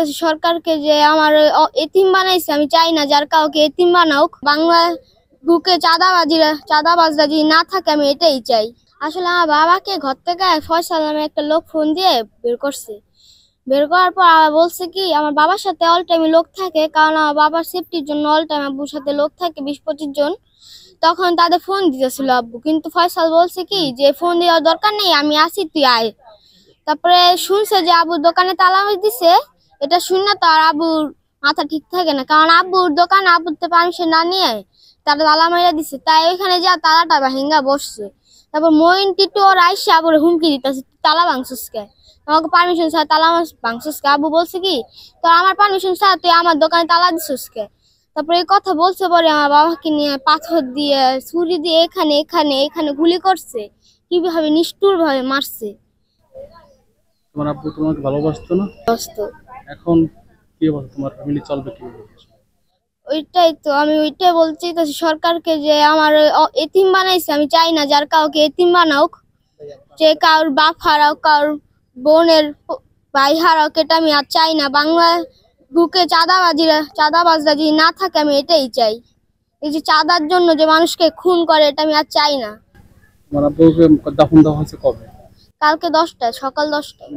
চাইতেছি সরকারকে যে আমার এতিম বানাইছে, আমি চাই না যার কাউকে এতিম বানাওক। বাংলা বুকে চাঁদাবাজরা যদি না থাকে, আমি এটাই চাই। আসলে আমার বাবাকে ঘর থেকে ফয়সাল নামে একটা লোক ফোন দিয়ে বের করছে। বের করার পর আবার বলছে কি আমার বাবার সাথে অল টাইম লোক থাকে, কারণ আমার বাবার সেফটির জন্য অল টাইম আব্বুর সাথে লোক থাকে 20-25 জন। তখন তাদের ফোন দিতেছিল আব্বু, কিন্তু ফয়সাল বলছে কি যে ফোন দেওয়ার দরকার নেই, আমি আসি, তুই আয়। তারপরে শুনছে যে আব্বুর দোকানে তালা দিছে। এটা শুনে তো আর আব্বুর মাথা ঠিক থাকে না, কারণ আব্বুর দোকানে আব্বুর তো পারমিশন না নিয়ে তারা তালা মাইরা দিছে। তাই ওইখানে যা তালাটা ভাঙা বসছে। তারপর মইন টিটু ওর আইসা আব্বুর হুমকি দিতেছে, তালা ভাঙছিস কে, আমাকে পারমিশন ছাড়া তালা ভাঙছিস কে। আব্বু বলছে কি তো আমার পারমিশন ছাড়া তুই আমার দোকানে তালা দিছিস কে। তারপরে এই কথা বলছে পরে আমার বাবাকে নিয়ে পাথর দিয়ে ছুরি দিয়ে এখানে এখানে এখানে গুলি করছে, কিভাবে নিষ্ঠুর ভাবে মারছে। তোমার আব্বু তোমাকে ভালোবাসতো না? এখন কি বল, তোমার ফ্যামিলি চলবে কিভাবে? ওইটাই তো আমি ওইটাই বলছি তো সরকারকে যে আমার এতিম বানাইছে, আমি চাই না যার কাউকে এতিম বানাওক। যে কারোর বাপ হারাও, কারোর বোনের ভাই হারাও, এটা আমি আর চাই না। বাংলা বুকে চাঁদাবাজরা যদি না থাকে, আমি এটাই চাই। এই যে চাঁদার জন্য যে মানুষকে খুন করে, এটা আমি আর চাই না। তোমার আব্বুকে দাফন দেওয়া হয়েছে কবে? কালকে 10টায়, সকাল 10টায়।